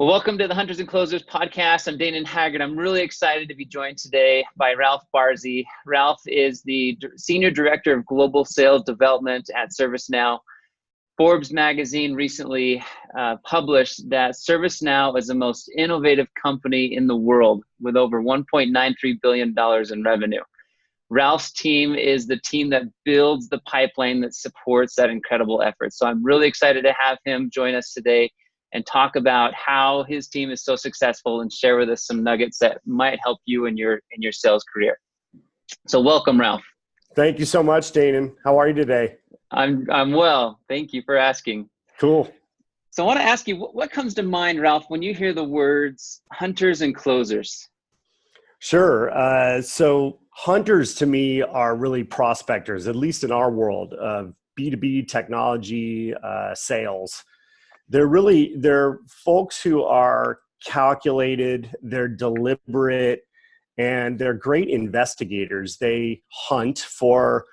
Well, welcome to the Hunters and Closers podcast. I'm Danon Haggard. I'm really excited to be joined today by Ralph Barsi. Ralph is the Senior Director of Global Sales Development at ServiceNow. Forbes Magazine recently published that ServiceNow is the most innovative company in the world with over $1.93 billion in revenue. Ralph's team is the team that builds the pipeline that supports that incredible effort. So I'm really excited to have him join us today and talk about how his team is so successful and share with us some nuggets that might help you in your sales career. So welcome, Ralph. Thank you so much, Danon. How are you today? I'm well. Thank you for asking. Cool. So I want to ask you, what comes to mind, Ralph, when you hear the words hunters and closers? Sure. So hunters to me are really prospectors, at least in our world of B2B technology sales. They're folks who are calculated, they're deliberate, and they're great investigators. They hunt for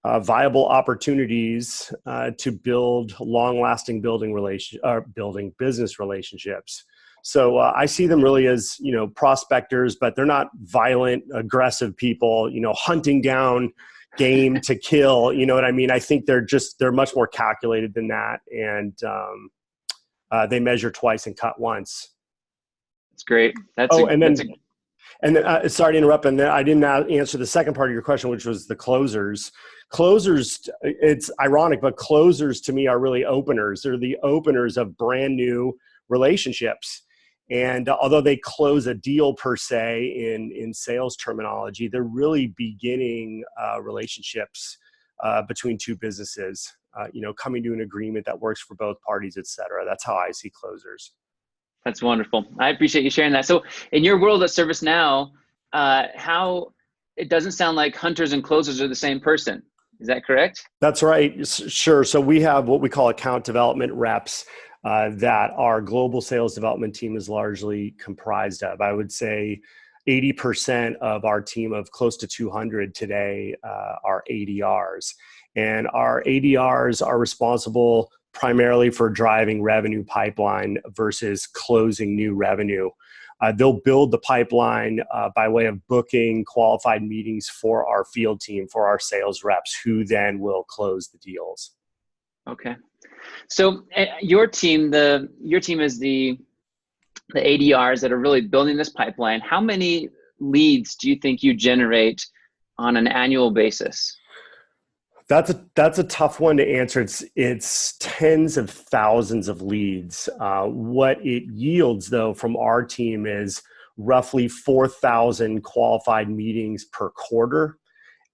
viable opportunities to build long-lasting building business relationships. So I see them really as, prospectors, but they're not violent, aggressive people, hunting down game to kill. You know what I mean? I think they're much more calculated than that. And they measure twice and cut once. That's great. Sorry to interrupt. And then I didn't answer the second part of your question, which was the closers. Closers, it's ironic, but closers to me are really openers. They're the openers of brand new relationships. And although they close a deal per se in sales terminology, they're really beginning relationships between two businesses, coming to an agreement that works for both parties, et cetera. That's how I see closers. That's wonderful. I appreciate you sharing that. So in your world at ServiceNow, how it doesn't sound like hunters and closers are the same person. Is that correct? That's right. Sure. So we have what we call account development reps that our global sales development team is largely comprised of. I would say 80% of our team of close to 200 today are ADRs. And our ADRs are responsible primarily for driving revenue pipeline versus closing new revenue. They'll build the pipeline by way of booking qualified meetings for our field team, for our sales reps, who then will close the deals. Okay. So your team is the ADRs that are really building this pipeline. How many leads do you think you generate on an annual basis? That's a tough one to answer. It's tens of thousands of leads. What it yields, though, from our team is roughly 4,000 qualified meetings per quarter.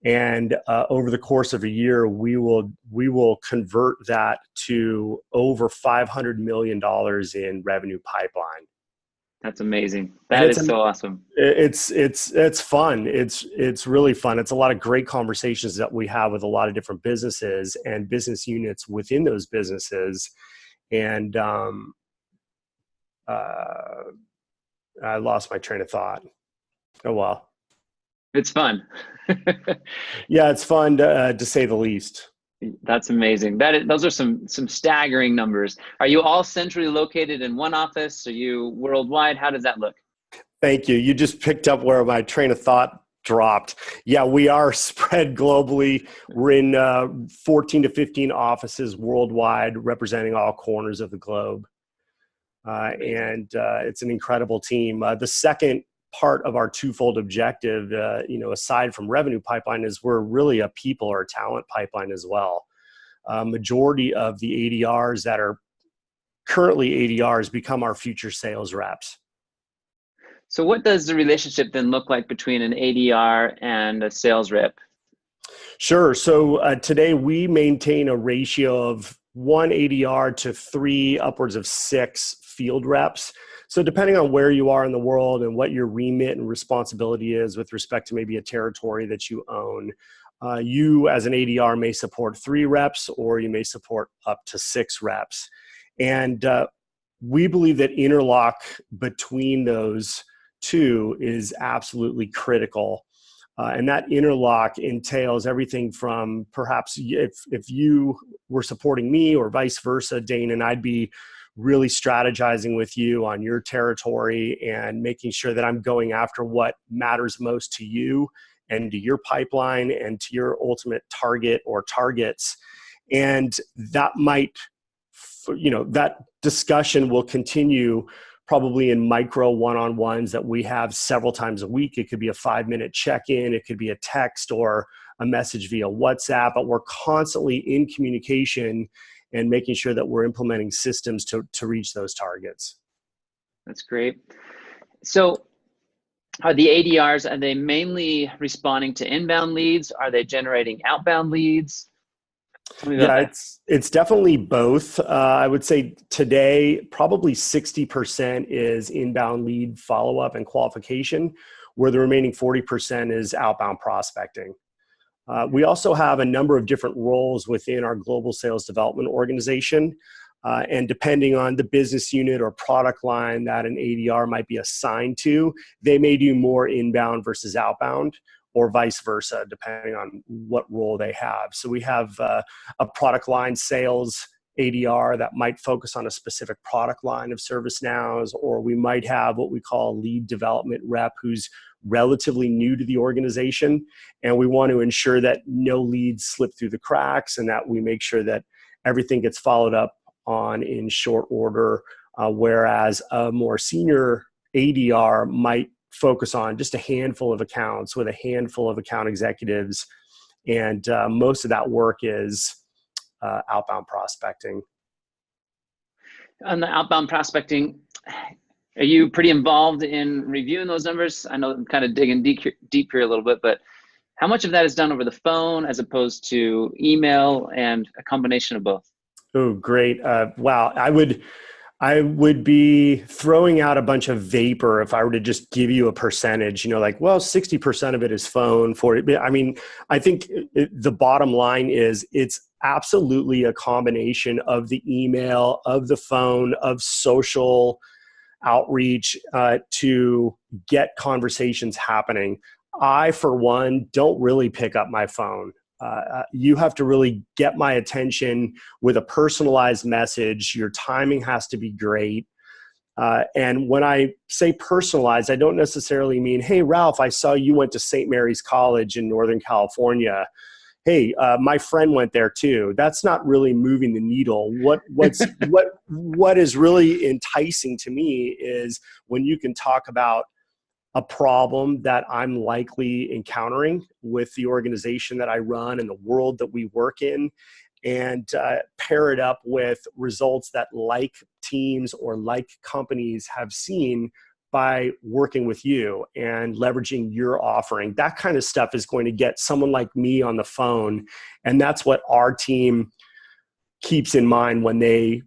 And over the course of a year, we will convert that to over $500 million in revenue pipeline. That's amazing. That is so awesome. It's fun. It's really fun. It's a lot of great conversations that we have with a lot of different businesses and business units within those businesses. And I lost my train of thought. Oh, well. It's fun. Yeah, it's fun to say the least. That's amazing. Those are some staggering numbers. Are you all centrally located in one office? Are you worldwide? How does that look? Thank you. You just picked up where my train of thought dropped. Yeah, we are spread globally. We're in 14 to 15 offices worldwide, representing all corners of the globe. And it's an incredible team. The second part of our twofold objective, aside from revenue pipeline, is we're really a people or a talent pipeline as well. Majority of the ADRs that are currently ADRs become our future sales reps. So what does the relationship then look like between an ADR and a sales rep? Sure. So today we maintain a ratio of 1 ADR to 3, upwards of 6 field reps. So depending on where you are in the world and what your remit and responsibility is with respect to maybe a territory that you own, you as an ADR may support 3 reps, or you may support up to 6 reps. And we believe that interlock between those two is absolutely critical. And that interlock entails everything from perhaps if you were supporting me or vice versa, Dane, and I'd be really strategizing with you on your territory and making sure that I'm going after what matters most to you and to your pipeline and to your ultimate target or targets. And that might, that discussion will continue probably in micro one-on-ones that we have several times a week. It could be a 5-minute check-in. It could be a text or a message via WhatsApp, but we're constantly in communication and making sure that we're implementing systems to reach those targets. That's great. So are the ADRs, are they mainly responding to inbound leads? Are they generating outbound leads? Tell me about that. It's definitely both. I would say today, probably 60% is inbound lead follow-up and qualification, where the remaining 40% is outbound prospecting. We also have a number of different roles within our global sales development organization. And depending on the business unit or product line that an ADR might be assigned to, they may do more inbound versus outbound, or vice versa, depending on what role they have. So we have a product line sales ADR that might focus on a specific product line of ServiceNow's, or we might have what we call a lead development rep who's relatively new to the organization. And we want to ensure that no leads slip through the cracks and that we make sure that everything gets followed up on in short order, whereas a more senior ADR might focus on just a handful of accounts with a handful of account executives. And most of that work is outbound prospecting. On the outbound prospecting, are you pretty involved in reviewing those numbers? I know I'm kind of digging deep here a little bit, but how much of that is done over the phone as opposed to email, and a combination of both? Oh, great. Wow. I would be throwing out a bunch of vapor if I were to just give you a percentage, 60% of it is phone, 40. I mean, I think the bottom line is it's absolutely a combination of the email, of the phone, of social outreach to get conversations happening. I, for one, don't really pick up my phone. You have to really get my attention with a personalized message. Your timing has to be great. And when I say personalized, I don't necessarily mean, hey, Ralph, I saw you went to St. Mary's College in Northern California. Hey, my friend went there too. That's not really moving the needle. What is really enticing to me is when you can talk about a problem that I'm likely encountering with the organization that I run and the world that we work in, and pair it up with results that like teams or like companies have seen by working with you and leveraging your offering. That kind of stuff is going to get someone like me on the phone. And that's what our team keeps in mind when they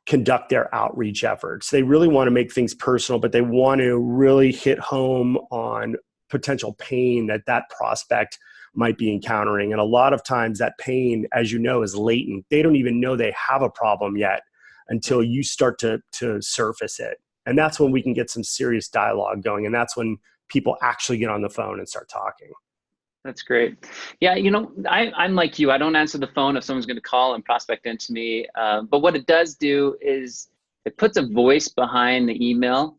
conduct their outreach efforts. They really want to make things personal, but they want to really hit home on potential pain that prospect might be encountering. And a lot of times that pain, as you know, is latent. They don't even know they have a problem yet until you start to surface it. And that's when we can get some serious dialogue going. And that's when people actually get on the phone and start talking. That's great. Yeah, I'm like you. I don't answer the phone if someone's going to call and prospect into me. But what it does do is it puts a voice behind the email,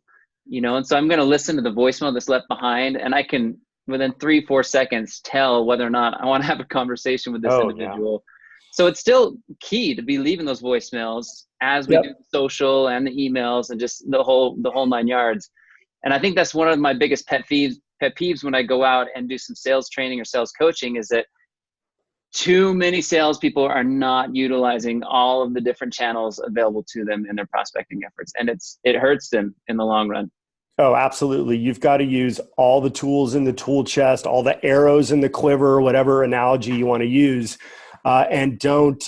and so I'm going to listen to the voicemail that's left behind, and I can, within 3-4 seconds, tell whether or not I want to have a conversation with this individual. Yeah. So it's still key to be leaving those voicemails as we do the social and the emails and just the whole 9 yards. And I think that's one of my biggest pet peeves when I go out and do some sales training or sales coaching, is that too many salespeople are not utilizing all of the different channels available to them in their prospecting efforts. And it hurts them in the long run. Oh, absolutely. You've got to use all the tools in the tool chest, all the arrows in the quiver, whatever analogy you want to use. And don't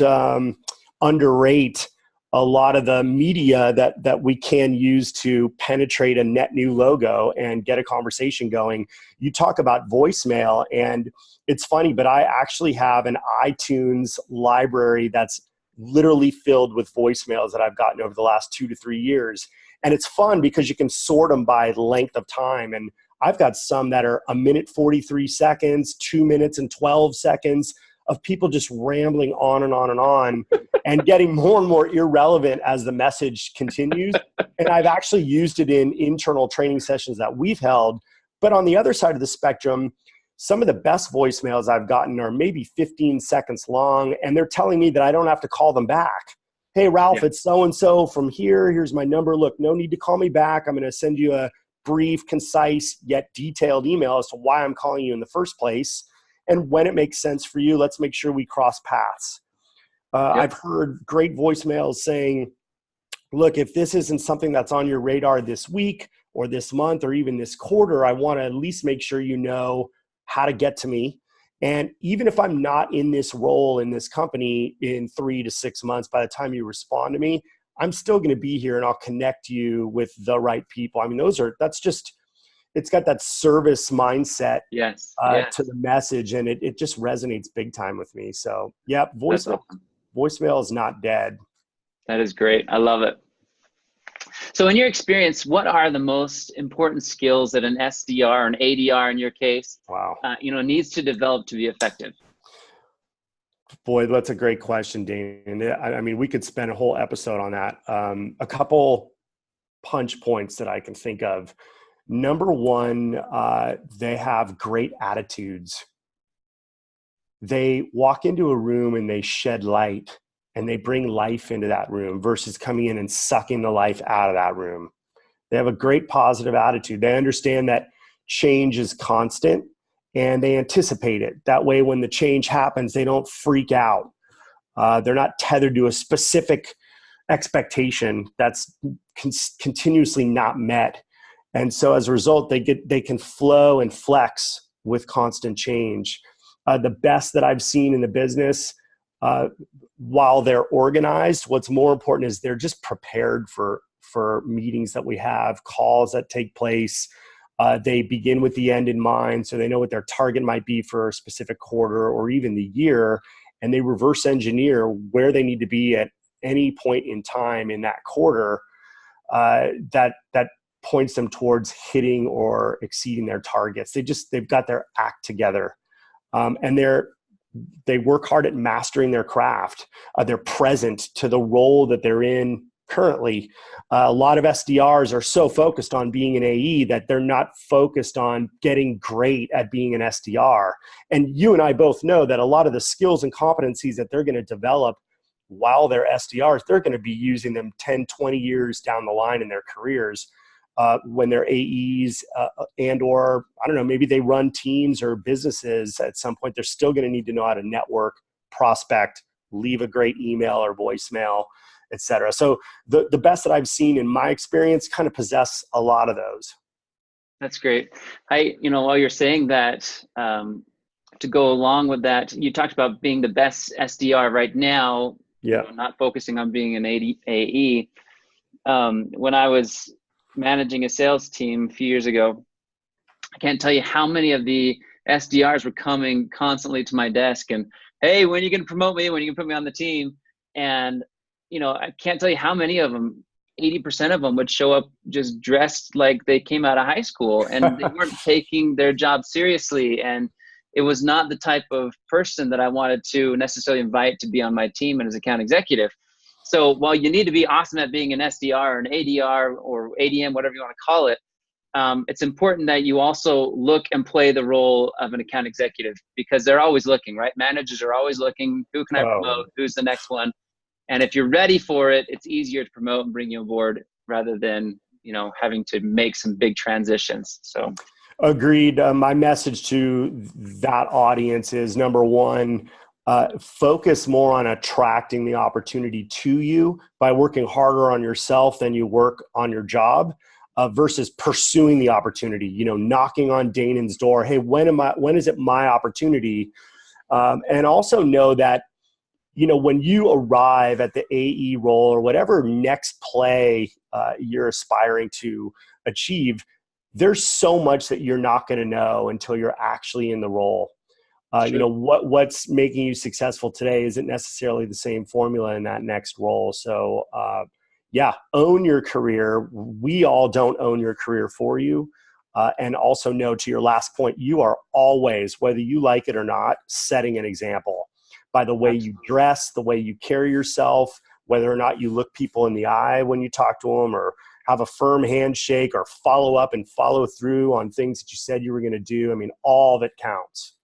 underrate a lot of the media that we can use to penetrate a net new logo and get a conversation going. You talk about voicemail, and it's funny, but I actually have an iTunes library that's literally filled with voicemails that I've gotten over the last 2 to 3 years. And it's fun because you can sort them by length of time. And I've got some that are 1 minute, 43 seconds, 2 minutes and 12 seconds, of people just rambling on and on and on and getting more and more irrelevant as the message continues. And I've actually used it in internal training sessions that we've held. But on the other side of the spectrum, some of the best voicemails I've gotten are maybe 15 seconds long, and they're telling me that I don't have to call them back. Hey, Ralph, it's so-and-so from here. Here's my number. Look, no need to call me back. I'm going to send you a brief, concise, yet detailed email as to why I'm calling you in the first place. And when it makes sense for you, let's make sure we cross paths. I've heard great voicemails saying, look, if this isn't something that's on your radar this week or this month or even this quarter, I want to at least make sure you know how to get to me. And even if I'm not in this role in this company in 3 to 6 months, by the time you respond to me, I'm still going to be here and I'll connect you with the right people. I mean, it's got that service mindset to the message, and it just resonates big time with me. So yeah, voicemail is not dead. That is great. I love it. So in your experience, what are the most important skills that an SDR, an ADR in your case, needs to develop to be effective? Boy, that's a great question, Dane. I mean, we could spend a whole episode on that. A couple punch points that I can think of. Number one, they have great attitudes. They walk into a room and they shed light, and they bring life into that room versus coming in and sucking the life out of that room. They have a great positive attitude. They understand that change is constant, and they anticipate it. That way, when the change happens, they don't freak out. They're not tethered to a specific expectation that's continuously not met. And so as a result, they can flow and flex with constant change. The best that I've seen in the business, while they're organized, what's more important is they're just prepared for meetings that we have, calls that take place. They begin with the end in mind, so they know what their target might be for a specific quarter or even the year, and they reverse engineer where they need to be at any point in time in that quarter that points them towards hitting or exceeding their targets. They've got their act together, and they work hard at mastering their craft. They're present to the role that they're in currently. A lot of SDRs are so focused on being an AE that they're not focused on getting great at being an SDR. And you and I both know that a lot of the skills and competencies that they're going to develop while they're SDRs, they're going to be using them 10, 20 years down the line in their careers. When they're AEs and or, I don't know, maybe they run teams or businesses at some point, they're still going to need to know how to network, prospect, leave a great email or voicemail, et cetera. So the best that I've seen in my experience kind of possess a lot of those. That's great. While you're saying that, to go along with that, you talked about being the best SDR right now, not focusing on being an AE. When I was managing a sales team a few years ago, I can't tell you how many of the SDRs were coming constantly to my desk and, hey, when are you going to promote me? When are you going to put me on the team? And, I can't tell you how many of them, 80% of them would show up just dressed like they came out of high school, and they weren't taking their job seriously. And it was not the type of person that I wanted to necessarily invite to be on my team and as account executive. So while you need to be awesome at being an SDR or an ADR or ADM, whatever you want to call it, it's important that you also look and play the role of an account executive, because they're always looking, right? Managers are always looking, who can I promote? Who's the next one? And if you're ready for it, it's easier to promote and bring you on board rather than, having to make some big transitions. So agreed. My message to that audience is, number one, focus more on attracting the opportunity to you by working harder on yourself than you work on your job, versus pursuing the opportunity, knocking on Danon's door. Hey, when is it my opportunity? And also know that, when you arrive at the AE role or whatever next play you're aspiring to achieve, there's so much that you're not going to know until you're actually in the role. What's making you successful today isn't necessarily the same formula in that next role. So, own your career. We all don't own your career for you. And also know, to your last point, you are always, whether you like it or not, setting an example. by the way you dress, the way you carry yourself, whether or not you look people in the eye when you talk to them, or have a firm handshake, or follow up and follow through on things that you said you were going to do. I mean, all of it counts.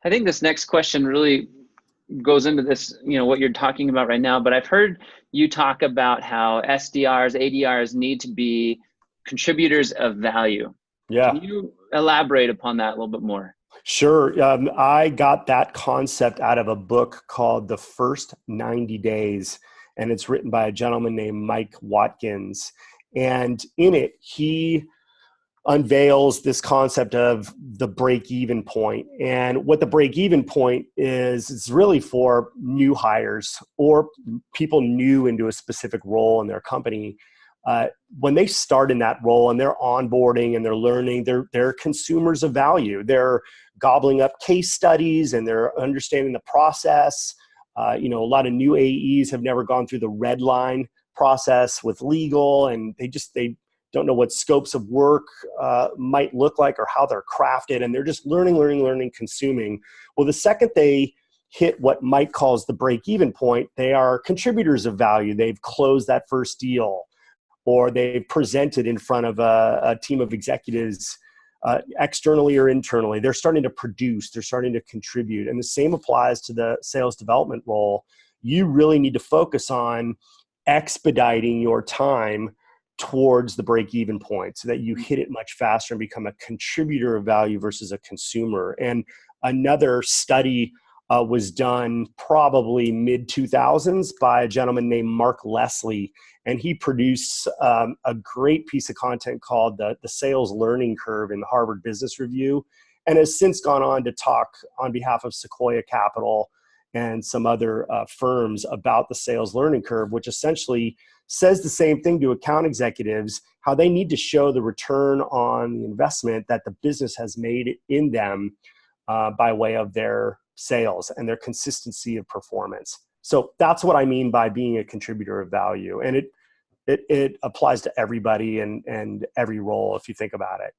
I think this next question really goes into this, what you're talking about right now, but I've heard you talk about how SDRs, ADRs need to be contributors of value. Yeah. Can you elaborate upon that a little bit more? Sure. I got that concept out of a book called The First 90 Days, and it's written by a gentleman named Mike Watkins. And in it, he unveils this concept of the break-even point. And what the break-even point is, it's really for new hires or people new into a specific role in their company. When they start in that role and they're onboarding and they're learning, they're consumers of value. They're gobbling up case studies and they're understanding the process. A lot of new AEs have never gone through the red line process with legal, and they don't know what scopes of work might look like or how they're crafted, and they're just learning, consuming. Well, the second they hit what Mike calls the break-even point, they are contributors of value. They've closed that first deal, or they've presented in front of a team of executives externally or internally. They're starting to produce, they're starting to contribute. And the same applies to the sales development role. You really need to focus on expediting your time towards the break-even point so that you hit it much faster and become a contributor of value versus a consumer. And another study was done probably mid-2000s by a gentleman named Mark Leslie, and he produced a great piece of content called the Sales Learning Curve in the Harvard Business Review, and has since gone on to talk on behalf of Sequoia Capital and some other firms about the Sales Learning Curve, which essentially says the same thing to account executives, how they need to show the return on the investment that the business has made in them by way of their sales and their consistency of performance. So that's what I mean by being a contributor of value. And it applies to everybody and every role if you think about it.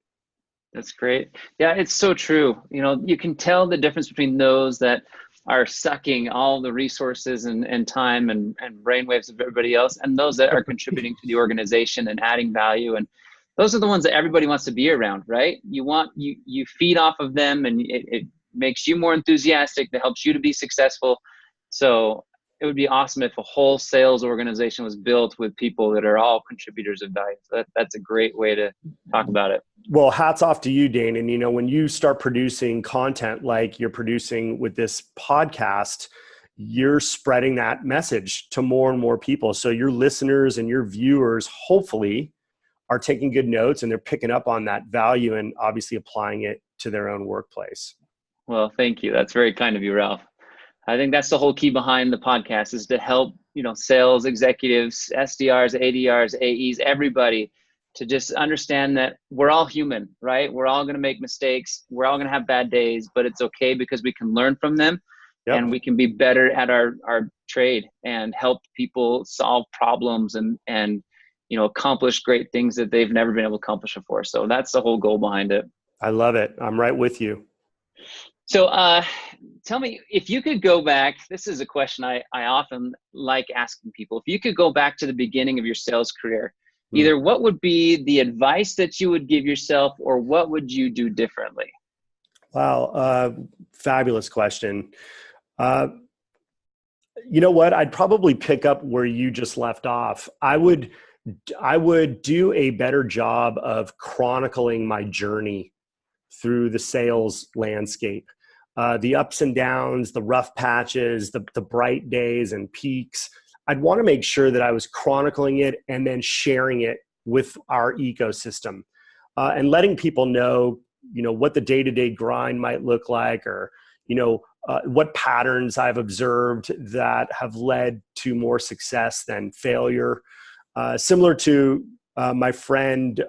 That's great. Yeah, it's so true. You can tell the difference between those that are sucking all the resources and time and brainwaves of everybody else, and those that are contributing to the organization and adding value. And those are the ones that everybody wants to be around, right? You feed off of them, and it makes you more enthusiastic, that helps you to be successful. So it would be awesome if a whole sales organization was built with people that are all contributors of value. So that's a great way to talk about it. Well, hats off to you, Dane. And, when you start producing content like you're producing with this podcast, you're spreading that message to more and more people. So your listeners and your viewers, hopefully, are taking good notes and they're picking up on that value and obviously applying it to their own workplace. Well, thank you. That's very kind of you, Ralph. I think that's the whole key behind the podcast, is to help, sales executives, SDRs, ADRs, AEs, everybody, to just understand that we're all human, right? We're all going to make mistakes. We're all going to have bad days, but it's okay because we can learn from them. Yep. And we can be better at our trade and help people solve problems and accomplish great things that they've never been able to accomplish before. So that's the whole goal behind it. I love it. I'm right with you. So tell me, if you could go back, this is a question I often like asking people. If you could go back to the beginning of your sales career, either what would be the advice that you would give yourself, or what would you do differently? Wow. Fabulous question. You know what? I'd probably pick up where you just left off. I would do a better job of chronicling my journey through the sales landscape. The ups and downs, the rough patches, the bright days and peaks. I'd want to make sure that I was chronicling it and then sharing it with our ecosystem, and letting people know, what the day-to-day grind might look like, or, what patterns I've observed that have led to more success than failure. Similar to my friend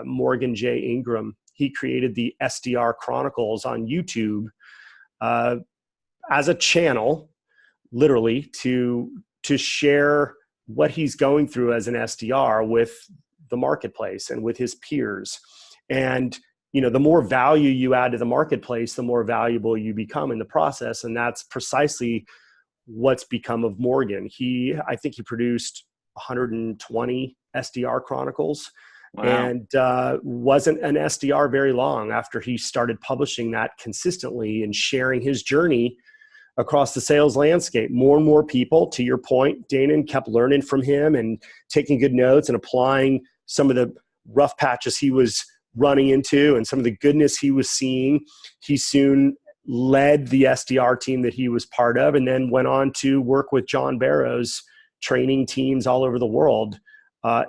Morgan J. Ingram, he created the SDR Chronicles on YouTube as a channel, literally, to share what he's going through as an SDR with the marketplace and with his peers. And the more value you add to the marketplace, the more valuable you become in the process. And that's precisely what's become of Morgan. I think he produced 120 SDR chronicles. Wow. And wasn't an SDR very long after he started publishing that consistently and sharing his journey across the sales landscape. More and more people, to your point, Danon, kept learning from him and taking good notes and applying some of the rough patches he was running into and some of the goodness he was seeing. He soon led the SDR team that he was part of, and then went on to work with John Barrow's training teams all over the world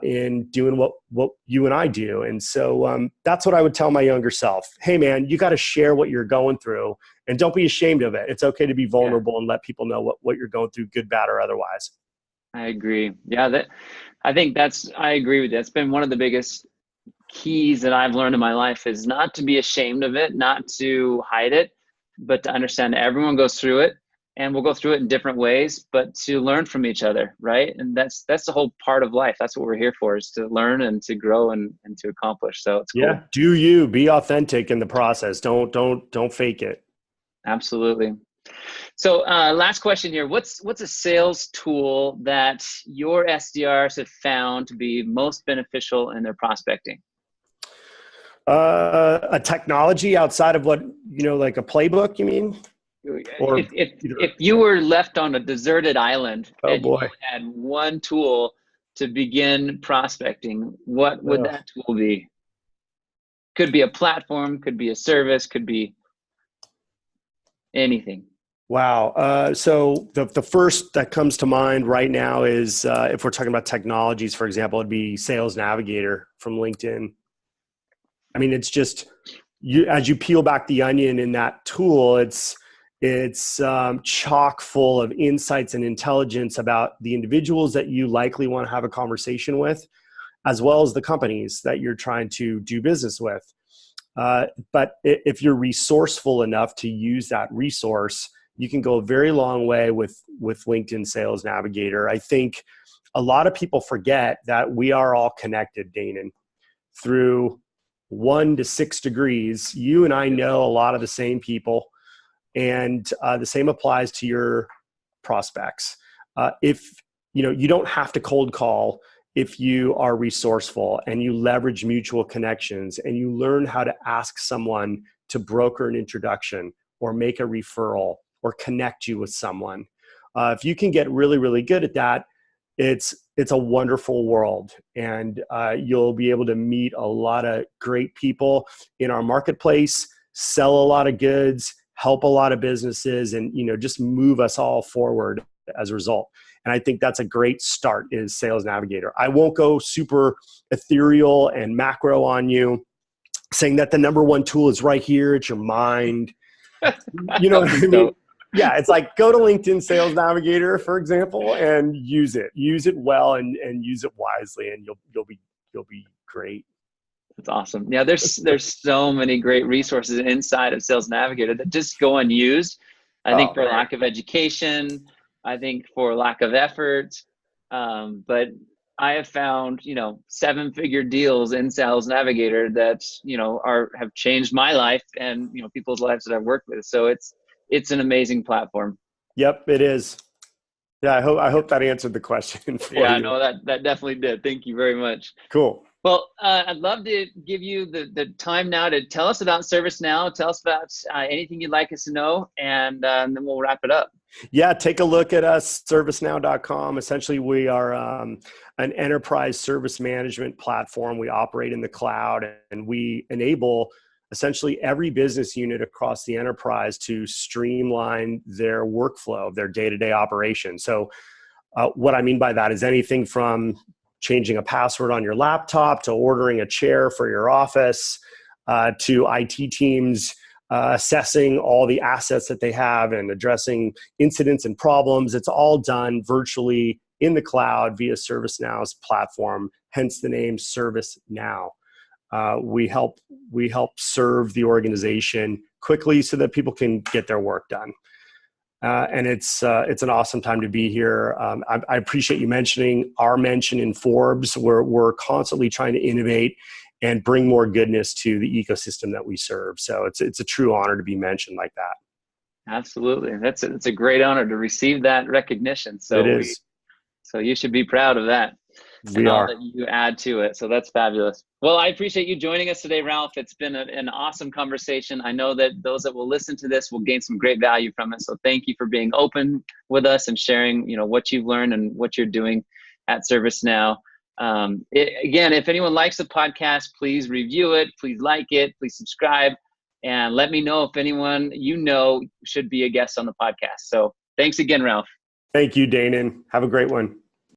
in doing what you and I do. And so that's what I would tell my younger self. Hey man, you got to share what you're going through, and don't be ashamed of it. It's okay to be vulnerable and let people know what you're going through, good, bad, or otherwise. I agree. Yeah, I agree with that. It's been one of the biggest keys that I've learned in my life is not to be ashamed of it, not to hide it, but to understand that everyone goes through it, and we'll go through it in different ways, but to learn from each other, right? And that's the whole part of life. That's what we're here for, is to learn and to grow and to accomplish. So it's cool. Yeah, do you be authentic in the process. Don't fake it. Absolutely. So last question here. What's a sales tool that your SDRs have found to be most beneficial in their prospecting? A technology outside of what, like a playbook, you mean? Or if you were left on a deserted island and you had one tool to begin prospecting, what would that tool be? Could be a platform, could be a service, could be anything. Wow. So the first that comes to mind right now is if we're talking about technologies, for example, it'd be Sales Navigator from LinkedIn. I mean, it's just as you peel back the onion in that tool, it's chock full of insights and intelligence about the individuals that you likely want to have a conversation with, as well as the companies that you're trying to do business with. But if you're resourceful enough to use that resource, you can go a very long way with LinkedIn Sales Navigator. I think a lot of people forget that we are all connected, Danon, through 1 to 6 degrees. You and I know a lot of the same people. And the same applies to your prospects. If you don't have to cold call if you are resourceful and you leverage mutual connections and you learn how to ask someone to broker an introduction or make a referral or connect you with someone. If you can get really, really good at that, it's a wonderful world, and you'll be able to meet a lot of great people in our marketplace, sell a lot of goods, help a lot of businesses, and just move us all forward as a result. And I think that's a great start, is Sales Navigator. I won't go super ethereal and macro on you, saying that the number one tool is right here. It's your mind. You know what I mean? Yeah, it's like, go to LinkedIn Sales Navigator, for example, and use it. Use it well and use it wisely, and you'll be great. That's awesome. Yeah, there's so many great resources inside of Sales Navigator that just go unused. I think for lack of education, I think for lack of effort. But I have found, 7-figure deals in Sales Navigator that, have changed my life and, people's lives that I've worked with. So it's an amazing platform. Yep, it is. Yeah, I hope that answered the question for you. Yeah, no, that definitely did. Thank you very much. Cool. Well, I'd love to give you the time now to tell us about ServiceNow. Tell us about anything you'd like us to know, and then we'll wrap it up. Yeah, take a look at us, ServiceNow.com. Essentially, we are an enterprise service management platform. We operate in the cloud, and we enable essentially every business unit across the enterprise to streamline their workflow, their day-to-day operation. So what I mean by that is anything from changing a password on your laptop to ordering a chair for your office to IT teams assessing all the assets that they have and addressing incidents and problems. It's all done virtually in the cloud via ServiceNow's platform, hence the name ServiceNow. We help serve the organization quickly so that people can get their work done. And it's an awesome time to be here. I appreciate you mentioning our mention in Forbes. We're constantly trying to innovate and bring more goodness to the ecosystem that we serve. So it's a true honor to be mentioned like that. Absolutely. It's a great honor to receive that recognition. So It is. so you should be proud of that and We all are. that you add to it. So that's fabulous. Well, I appreciate you joining us today, Ralph. It's been an awesome conversation. I know that those that will listen to this will gain some great value from it. So thank you for being open with us and sharing, what you've learned and what you're doing at ServiceNow. Again, if anyone likes the podcast, please review it, please like it, please subscribe, and let me know if anyone should be a guest on the podcast. So thanks again, Ralph. Thank you, Danon. Have a great one.